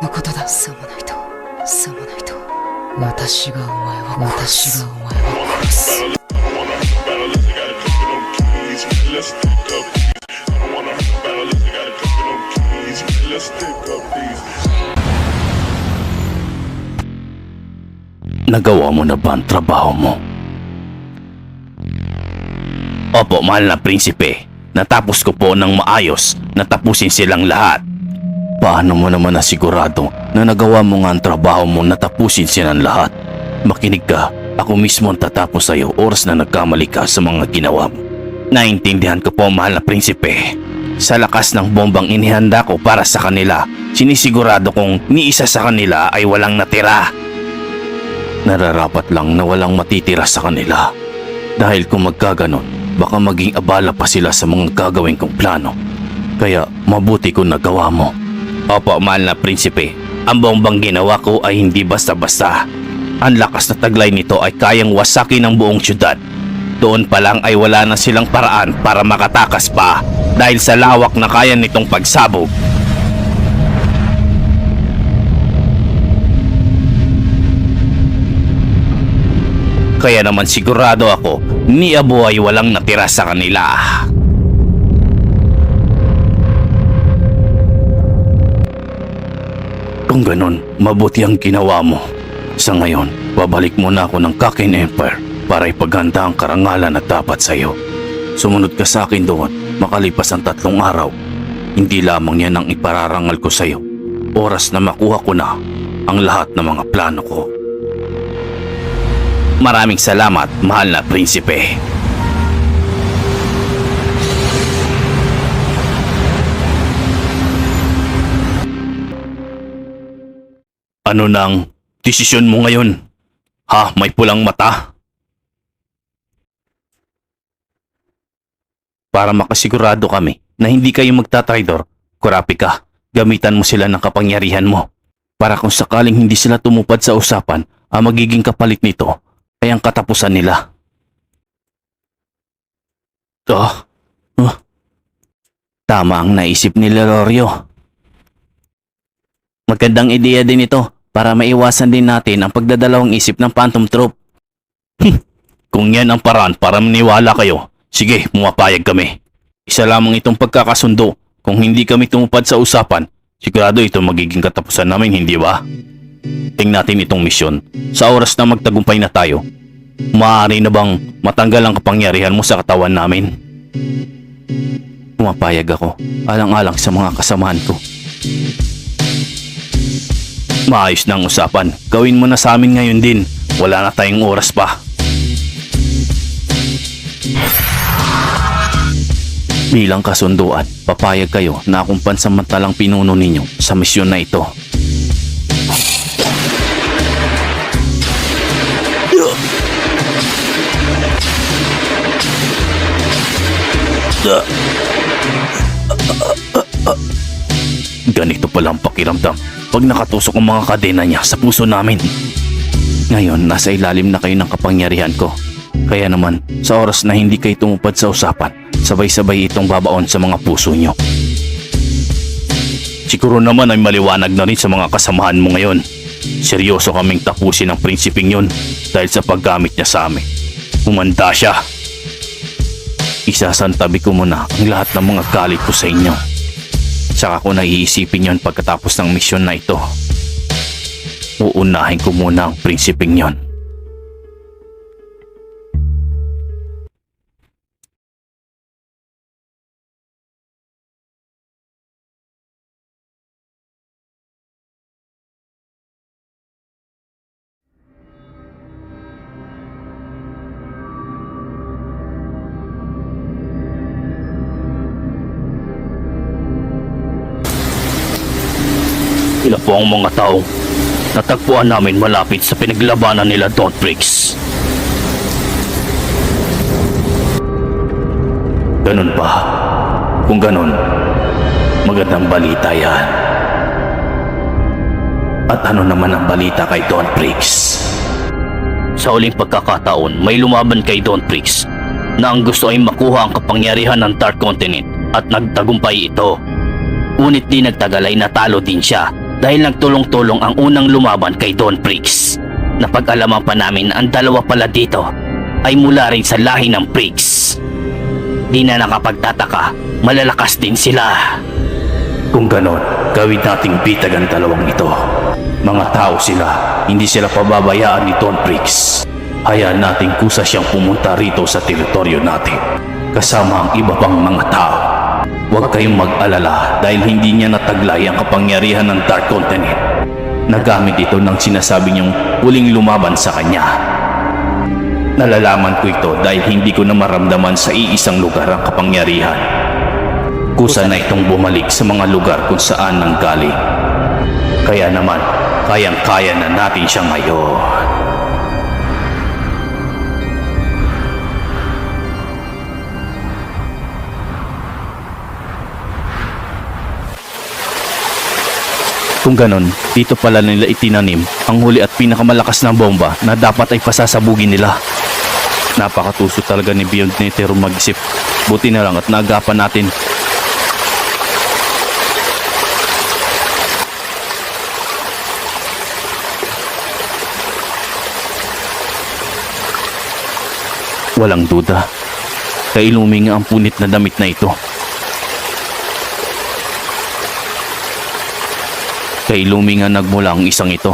のことだ。さもないと、さもないと、私がお前を殺す。Nagawa mo na ba ang trabaho mo? Opo, mahal na prinsipe. Natapos ko po ng maayos. Natapusin silang lahat. Paano mo naman nasigurado na nagawa mo nga ang trabaho mo natapusin silang lahat? Makinig ka, ako mismo ang tatapos sa'yo oras na nagkamali ka sa mga ginawa mo. Naintindihan ko po, mahal na prinsipe. Sa lakas ng bombang inihanda ko para sa kanila, sinisigurado kong ni isa sa kanila ay walang natira. Nararapat lang na walang matitira sa kanila. Dahil kung magkaganon, baka maging abala pa sila sa mga gagawin kong plano. Kaya mabuti kung nagawa mo. Opo, mahal na prinsipe. Ang bombang ginawa ko ay hindi basta-basta. Ang lakas na taglay nito ay kayang wasakin ng buong syudad. Doon pa lang ay wala na silang paraan para makatakas pa dahil sa lawak na kaya nitong pagsabog. Kaya naman sigurado ako, ni Abo ay walang natira sa kanila. Kung ganun, mabuti ang ginawa mo. Sa ngayon, babalik muna ako ng Kakin Empire para ipaghanda ang karangalan na dapat sa iyo. Sumunod ka sa akin doon, makalipas ang 3 araw. Hindi lamang yan ang ipararangal ko sa iyo. Oras na makuha ko na ang lahat ng mga plano ko. Maraming salamat, mahal na prinsipe. Ano nang desisyon mo ngayon? Ha, may pulang mata? Para makasigurado kami na hindi kayo magtatraidor, kurapi ka, gamitan mo sila ng kapangyarihan mo. Para kung sakaling hindi sila tumupad sa usapan, ang magiging kapalit nito ay ang katapusan nila. Tama ang naisip ni Lelorio. Magandang ideya din ito para maiwasan din natin ang pagdadalawang isip ng Phantom Troop. Kung yan ang paraan para maniwala kayo, sige, pumapayag kami. Isa lamang itong pagkakasundo. Kung hindi kami tumupad sa usapan, sigurado ito magiging katapusan namin, hindi ba? Tingnan natin itong misyon. Sa oras na magtagumpay na tayo, maaari na bang matanggal ang kapangyarihan mo sa katawan namin? Pumapayag ako, alang-alang sa mga kasamahan ko. Maayos na ang usapan. Gawin mo na sa amin ngayon din. Wala na tayong oras pa. Bilang kasunduan, papayag kayo na akong pansamantalang pinuno ninyo sa misyon na ito. Ganito pala ang pakiramdam pag nakatusok ang mga kadena niya sa puso namin. Ngayon, nasa ilalim na kayo ng kapangyarihan ko. Kaya naman, sa oras na hindi kayo tumupad sa usapan, sabay-sabay itong babaon sa mga puso nyo. Siguro naman ay maliwanag na rin sa mga kasamahan mo ngayon. Seryoso kaming tapusin ang prinsipeng yun dahil sa paggamit niya sa amin. Humanda siya. Isasantabi ko muna ang lahat ng mga galit ko sa inyo. Saka ko naiisipin yon pagkatapos ng misyon na ito. Uunahin ko muna ang prinsipeng yon. Sila po ang mga tao natagpuan namin malapit sa pinaglabanan nila Dawntrix. Ganun ba? Kung ganun, magandang balita yan. At ano naman ang balita kay Dawntrix? Sa uling pagkakataon, may lumaban kay Dawntrix na ang gusto ay makuha ang kapangyarihan ng Dark Continent at nagtagumpay ito. Ngunit di nagtagal ay natalo din siya dahil nagtulong-tulong ang unang lumaban kay Don Prix. Napag-alaman pa namin na ang dalawa pala dito ay mula rin sa lahi ng Prix. Di na nakapagtataka, malalakas din sila. Kung ganon, gawin nating bitag ang dalawang ito. Mga tao sila, hindi sila pababayaan ni Don Prix. Hayaan nating kusa siyang pumunta rito sa teritoryo natin, kasama ang iba pang mga tao. Huwag kayong mag-alala dahil hindi niya nataglay ang kapangyarihan ng Dark Continent. Nagamit ito ng sinasabi niyang huling lumaban sa kanya. Nalalaman ko ito dahil hindi ko na maramdaman sa iisang lugar ang kapangyarihan. Kusa na itong bumalik sa mga lugar kung saan nanggaling. Kaya naman, kayang-kaya na natin siya ngayon. Kung ganon, dito pala nila itinanim ang huli at pinakamalakas na bomba na dapat ay pasasabugin nila. Napakatuso talaga ni Beyond Netero mag-isip. Buti na lang at naagapan natin. Walang duda, kay Illumi nga ang punit na damit na ito. Kay Illumi nga nagmula ang isang ito.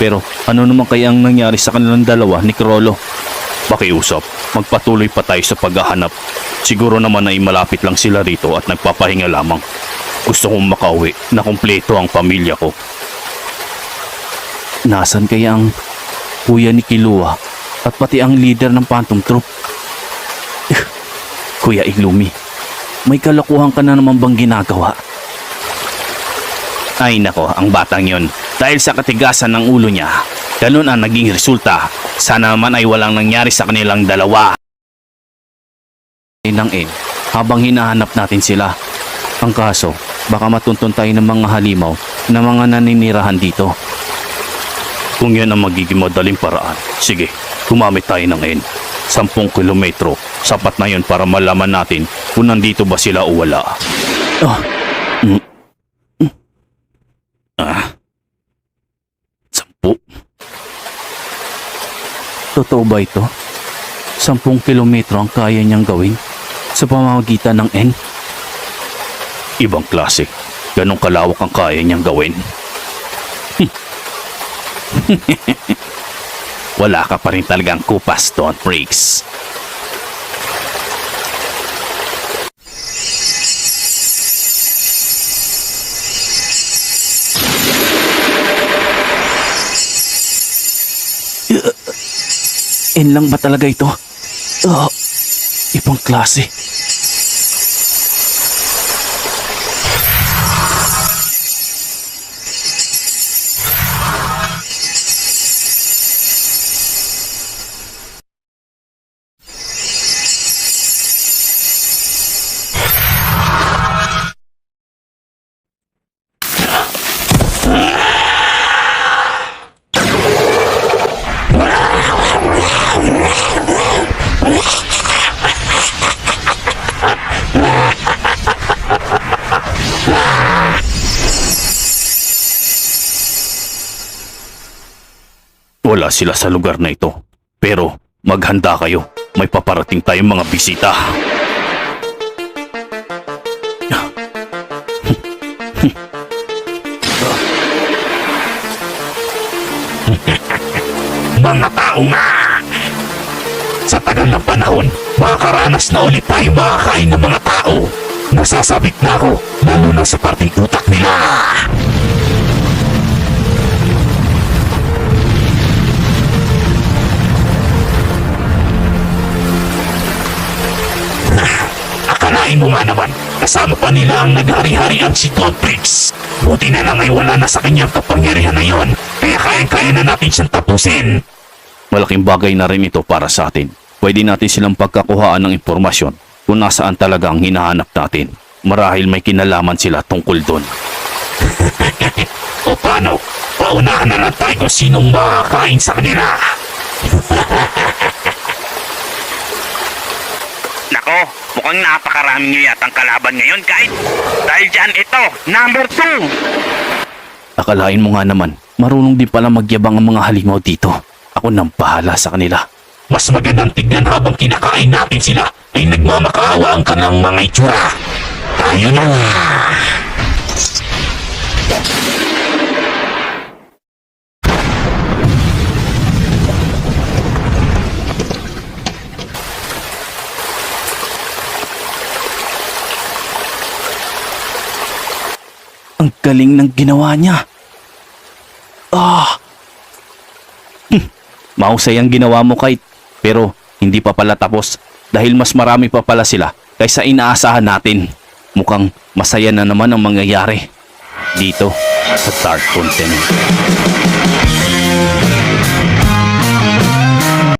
Pero ano naman kaya ang nangyari sa kanilang dalawa ni Chrollo? Pakiusap, magpatuloy pa tayo sa paghahanap. Siguro naman ay malapit lang sila rito at nagpapahinga lamang. Gusto kong makauwi na kumpleto ang pamilya ko. Nasaan kaya ang kuya ni Killua at pati ang leader ng Phantom Troop? Kuya Illumi, may kalokohan ka na naman bang ginagawa? Ay nako, ang batang yon. Dahil sa katigasan ng ulo niya, ganun ang naging resulta. Sana naman ay walang nangyari sa kanilang dalawa. Habang hinahanap natin sila. Ang kaso, baka matuntun tayo ng mga halimaw na mga naninirahan dito. Kung yan ang magiging madaling paraan, sige, gumamit tayo ng N. 10 kilometro, sapat na yun para malaman natin kung nandito ba sila o wala. 10. Totoo ba ito? 10 kilometro ang kaya niyang gawin sa pamamagitan ng N? Ibang klase. Ganong kalawak ang kaya niyang gawin. Wala ka pa rin talagang kupas, Don Prix. N lang ba talaga ito? Ibang klase. Wala sila sa lugar na ito. Pero maghanda kayo. May paparating tayong mga bisita. Mga tao nga! Sa tagal ng panahon, makakaranas na ulit tayo makakain ng mga tao. Nasasabik na ako, lalo na sa parting utak nila. Akalain mo nga naman, kasama pa nila ang naghari-harian si Don Prix. Buti na lang ay wala na sa kanyang kapangyarihan na yon, kaya kaya na natin siyang tapusin. Malaking bagay na rin ito para sa atin. Pwede natin silang pagkakuhaan ng impormasyon kung nasaan talaga ang hinahanap natin. Marahil may kinalaman sila tungkol doon. O paano? Paunahan na lang tayo kung sinong makakain sa kanila. Nako, mukhang napakarami nyo yatang kalaban ngayon, guys. Dahil dyan ito, number 2. Akalain mo nga naman, marunong din pala magyabang ang mga halimaw dito. Ako nang bahala sa kanila. Mas magandang tignan habang kinakain natin sila ay nagmamakaawa ang kanang mga itsura. Tayo na nga. Ang galing ng ginawa niya. Mahusay ang ginawa mo, Kite. Pero hindi pa pala tapos dahil mas marami pa pala sila kaysa inaasahan natin. Mukhang masaya na naman ang mangyayari dito sa Dark Continent.